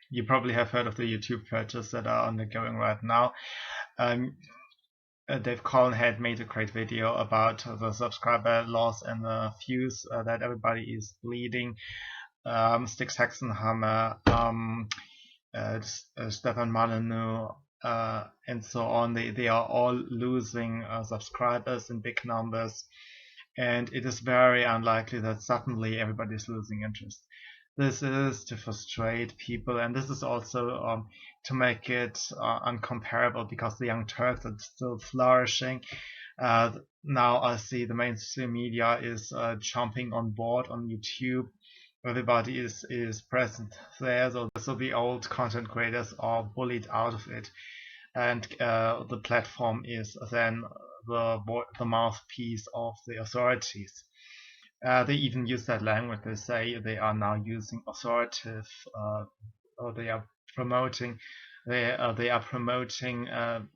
You probably have heard of the YouTube purges that are undergoing right now. Um, Dave Collin had made a great video about the subscriber loss and the views that everybody is bleeding. Styx Hexenhammer, Stefan Molyneux, and so on. They are all losing subscribers in big numbers, and it is very unlikely that suddenly everybody is losing interest. This is to frustrate people, and this is also to make it uncomparable, because the Young Turks are still flourishing. Now I see the mainstream media is jumping on board on YouTube. Everybody is present there, so the old content creators are bullied out of it, and the platform is then the mouthpiece of the authorities. They even use that language. They say they are now using authoritative, or they are promoting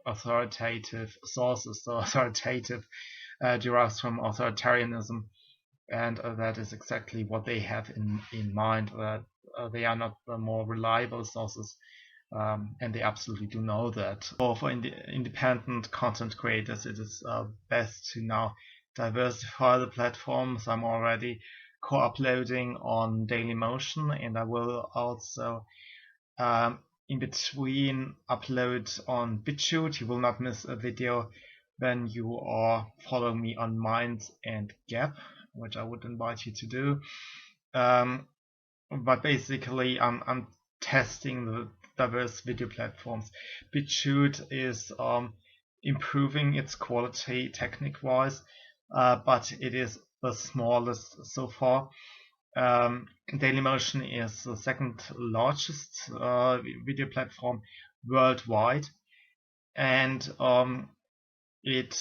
authoritative sources. So authoritative derives from authoritarianism, and that is exactly what they have in mind. That they are not the more reliable sources, and they absolutely do know that. For independent content creators, it is best to now diversify the platforms. I'm already co-uploading on Dailymotion, and I will also in between upload on BitChute. You will not miss a video when you are following me on Minds and Gap, which I would invite you to do. But basically, I'm testing the diverse video platforms. BitChute is improving its quality technique-wise, but it is the smallest so far. Dailymotion is the second largest video platform worldwide, and it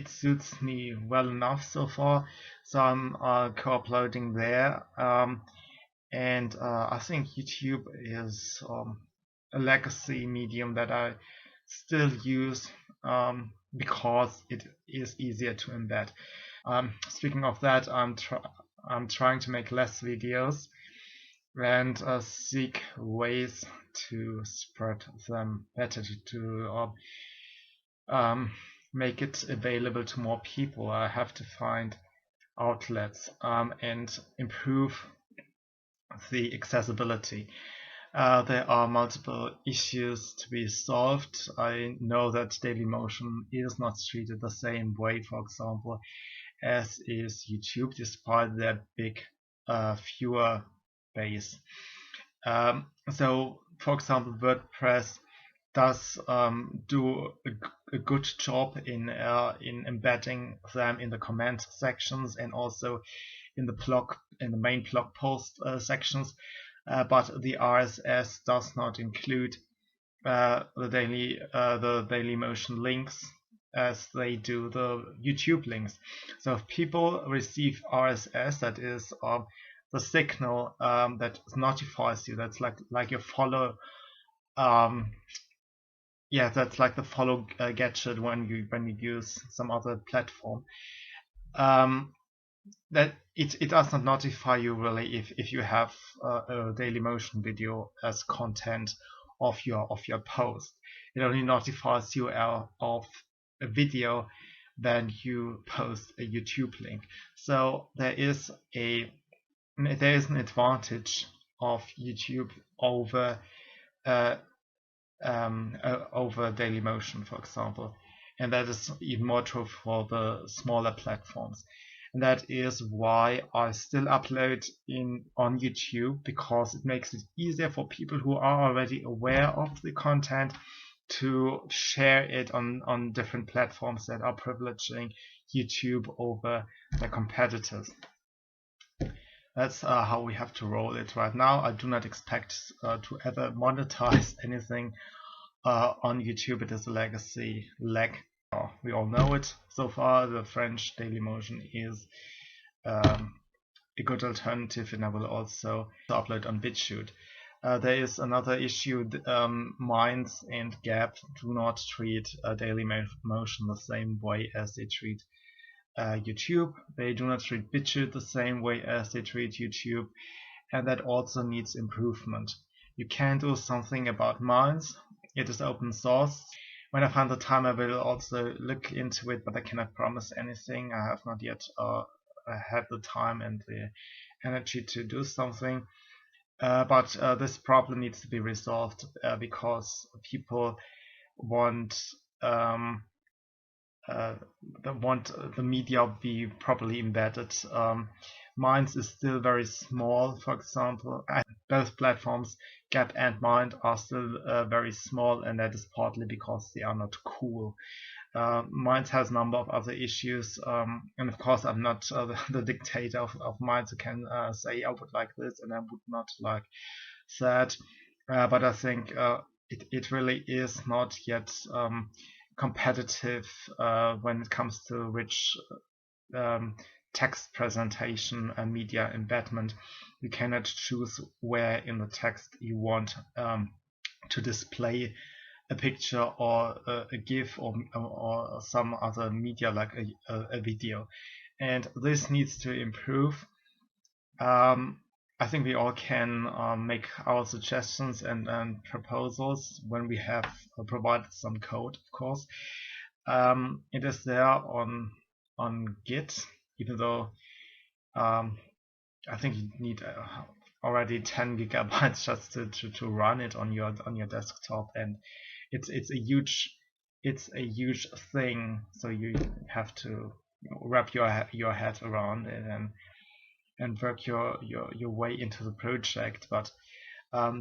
suits me well enough so far. So I'm co-uploading there, and I think YouTube is a legacy medium that I still use because it is easier to embed. Speaking of that, I'm trying to make less videos and seek ways to spread them better, to make it available to more people. I have to find outlets and improve the accessibility. There are multiple issues to be solved. I know that Dailymotion is not treated the same way, for example, as is YouTube, despite their big viewer base. So, for example, WordPress does do a good job in embedding them in the comment sections and also in the main blog post sections, but the RSS does not include the Dailymotion links as they do the YouTube links. So if people receive RSS, that is the signal that notifies you, that's like your follow. That's like the follow gadget when you use some other platform. That it does not notify you really if you have a Dailymotion video as content of your post. It only notifies you of a video when you post a YouTube link. So there is an advantage of YouTube over Dailymotion, for example, and that is even more true for the smaller platforms. And that is why I still upload on YouTube, because it makes it easier for people who are already aware of the content to share it on different platforms that are privileging YouTube over their competitors. That's how we have to roll it right now. I do not expect to ever monetize anything on YouTube. It is a legacy leg. We all know it. So far, the French Dailymotion is a good alternative, and I will also upload on BitChute. There is another issue. Minds and Gap do not treat Dailymotion the same way as they treat YouTube. They do not treat BitChute the same way as they treat YouTube, and that also needs improvement. You can do something about Minds. It is open source. When I find the time, I will also look into it, but I cannot promise anything. I have not yet had the time and the energy to do something. But this problem needs to be resolved because people want want the media be properly embedded. Minds is still very small, for example. Both platforms, Gap and Mind, are still very small, and that is partly because they are not cool. Minds has a number of other issues, and of course I'm not the dictator of Minds who can say I would like this and I would not like that, but I think it really is not yet competitive when it comes to rich text presentation and media embedment. You cannot choose where in the text you want to display a picture or a GIF or some other media like a video, and this needs to improve. I think we all can make our suggestions and proposals when we have provided some code, of course. It is there on Git, even though I think you need already 10 gigabytes just to run it on your desktop, and it's a huge thing. So you have to wrap your head around it and work your way into the project. But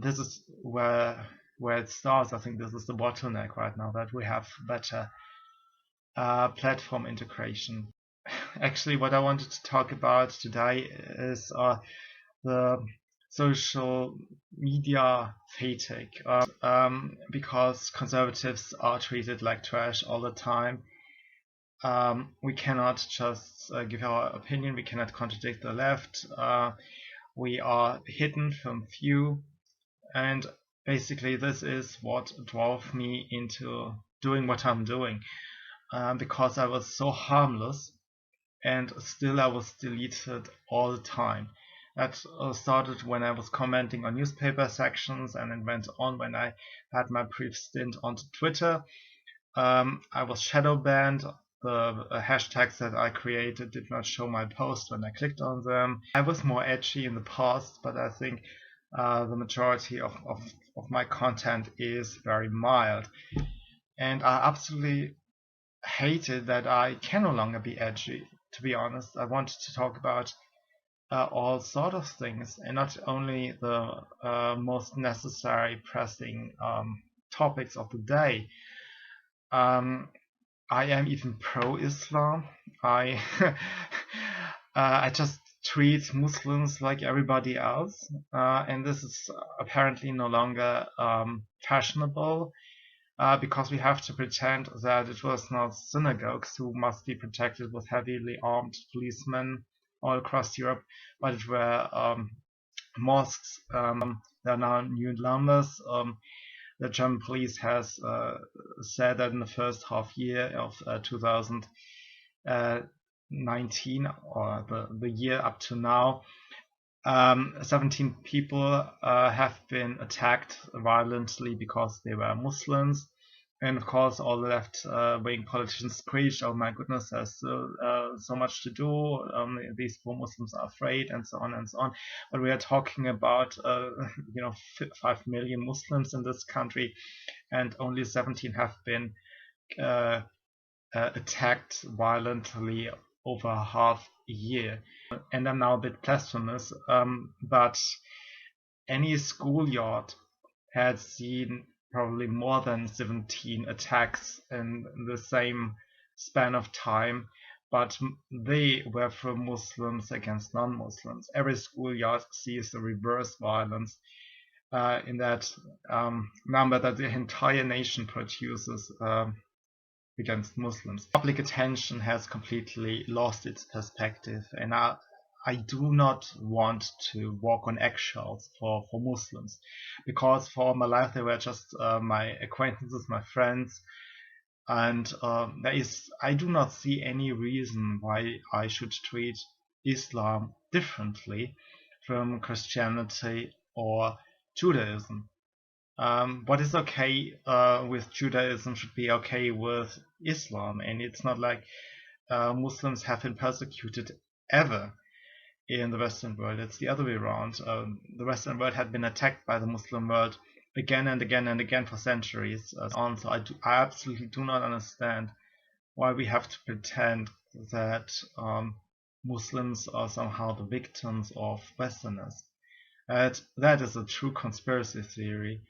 this is where it starts. I think this is the bottleneck right now, that we have better platform integration. Actually, what I wanted to talk about today is the social media fatigue, because conservatives are treated like trash all the time. We cannot just give our opinion, we cannot contradict the left, we are hidden from view, and basically this is what drove me into doing what I'm doing, because I was so harmless and still I was deleted all the time. That started when I was commenting on newspaper sections, and it went on when I had my brief stint onto Twitter. I was shadow banned. The hashtags that I created did not show my post when I clicked on them. I was more edgy in the past, but I think the majority of my content is very mild. And I absolutely hated that I can no longer be edgy, to be honest. I wanted to talk about all sort of things, and not only the most necessary pressing topics of the day. I am even pro-Islam. I I just treat Muslims like everybody else, and this is apparently no longer fashionable, because we have to pretend that it was not synagogues who must be protected with heavily armed policemen all across Europe, but it were mosques. There are now new numbers. The German police has said that in the first half year of 2019, or the year up to now, 17 people have been attacked violently because they were Muslims. And of course, all the left-wing politicians preach, "Oh my goodness, there's so much to do. These poor Muslims are afraid," and so on and so on. But we are talking about 5 million Muslims in this country, and only 17 have been attacked violently over half a year. And I'm now a bit blasphemous, but any schoolyard had seen probably more than 17 attacks in the same span of time, but they were from Muslims against non-Muslims. Every schoolyard sees the reverse violence in that number that the entire nation produces against Muslims. Public attention has completely lost its perspective, and I do not want to walk on eggshells for Muslims, because for all my life they were just my acquaintances, my friends, and I do not see any reason why I should treat Islam differently from Christianity or Judaism. What is okay with Judaism should be okay with Islam, and it's not like Muslims have been persecuted ever in the Western world. It's the other way around. The Western world had been attacked by the Muslim world again and again and again for centuries on. So I absolutely do not understand why we have to pretend that Muslims are somehow the victims of Westerners. That is a true conspiracy theory,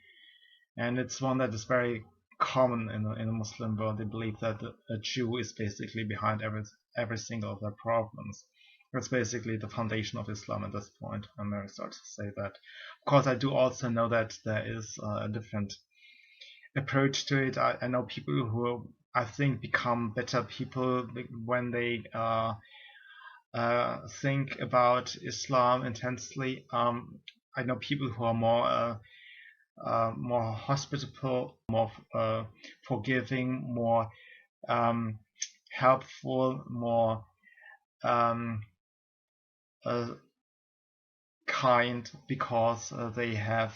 and it's one that is very common in the Muslim world. They believe that a Jew is basically behind every single of their problems. That's basically the foundation of Islam at this point. I'm very sorry to say that. Of course, I do also know that there is a different approach to it. I know people who I think become better people when they think about Islam intensely. I know people who are more hospitable, more forgiving, more helpful, more kind, because they have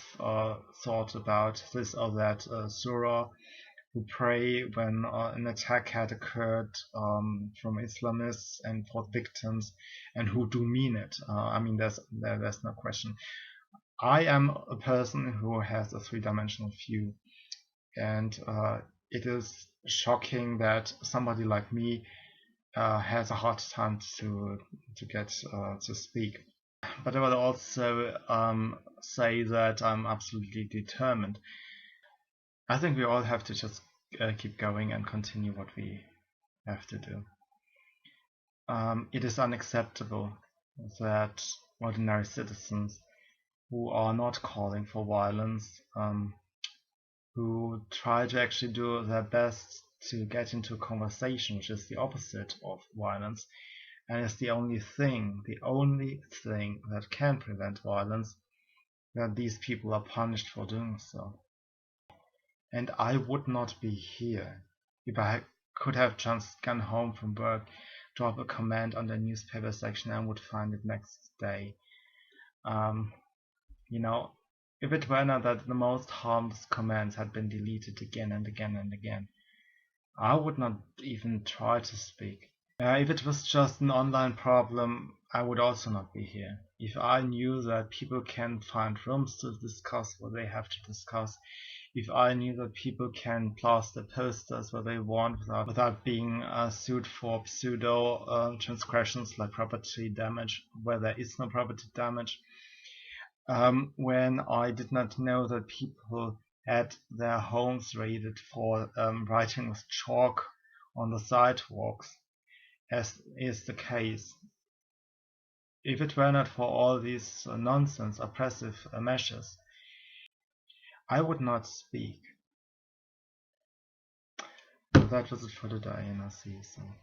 thought about this or that surah, who pray when an attack had occurred from Islamists and for victims, and who do mean it. I mean, there's no question. I am a person who has a three-dimensional view, and it is shocking that somebody like me has a hard time to get to speak. But I will also say that I'm absolutely determined. I think we all have to just keep going and continue what we have to do. It is unacceptable that ordinary citizens who are not calling for violence, who try to actually do their best to get into a conversation, which is the opposite of violence, and is the only thing that can prevent violence, that these people are punished for doing so. And I would not be here if I could have just gone home from work, drop a comment on the newspaper section, and would find it next day. You know, if it were not that the most harmless comments had been deleted again and again and again, I would not even try to speak. If it was just an online problem, I would also not be here. If I knew that people can find rooms to discuss what they have to discuss, if I knew that people can plaster posters where they want without being sued for pseudo transgressions like property damage, where there is no property damage, when I did not know that people had their homes raided for writing with chalk on the sidewalks, as is the case. If it were not for all these nonsense, oppressive measures, I would not speak. That was it for today, and I'll see you soon.